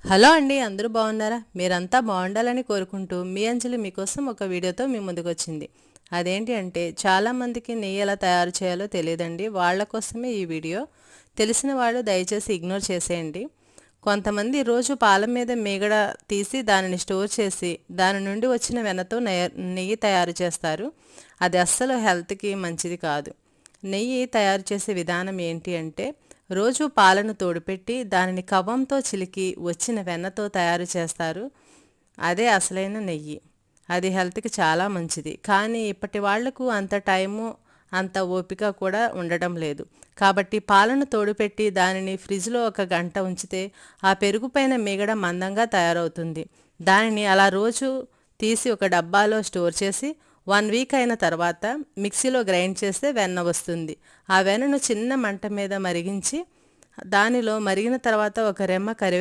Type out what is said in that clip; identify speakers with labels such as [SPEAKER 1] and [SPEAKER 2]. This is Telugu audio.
[SPEAKER 1] హలో అండి, అందరూ బాగున్నారా? మీరంతా బాగుండాలని కోరుకుంటూ మీ అంజలి మీకోసం ఒక వీడియోతో మీ ముందుకు వచ్చింది. అదేంటి అంటే, చాలామందికి నెయ్యి ఎలా తయారు చేయాలో తెలియదండి. వాళ్ళ కోసమే ఈ వీడియో. తెలిసిన వాళ్ళు దయచేసి ఇగ్నోర్ చేసేయండి. కొంతమంది రోజు పాల మీద మీగడ తీసి దానిని స్టోర్ చేసి దాని నుండి వచ్చిన వెన్నతో నెయ్యి తయారు చేస్తారు. అది అస్సలు హెల్త్కి మంచిది కాదు. నెయ్యి తయారు చేసే విధానం ఏంటి అంటే, రోజు పాలను తోడుపెట్టి దానిని కవ్వంతో చిలికి వచ్చిన వెన్నతో తయారు చేస్తారు. అదే అసలైన నెయ్యి. అది హెల్త్కి చాలా మంచిది. కానీ ఇప్పటి వాళ్లకు అంత టైము, అంత ఓపిక కూడా ఉండడం లేదు. కాబట్టి పాలను తోడుపెట్టి దానిని ఫ్రిడ్జ్లో 1 గంట ఉంచితే ఆ పెరుగు పైన మీగడ మందంగా తయారవుతుంది. దానిని అలా రోజు తీసి ఒక డబ్బాలో స్టోర్ చేసి 1 వీక్ అయిన తర్వాత మిక్సీలో గ్రైండ్ చేస్తే వెన్న వస్తుంది. ఆ వెన్నను చిన్న మంట మీద మరిగించి దానిలో మరిగిన తర్వాత ఒక రెమ్మ కరివే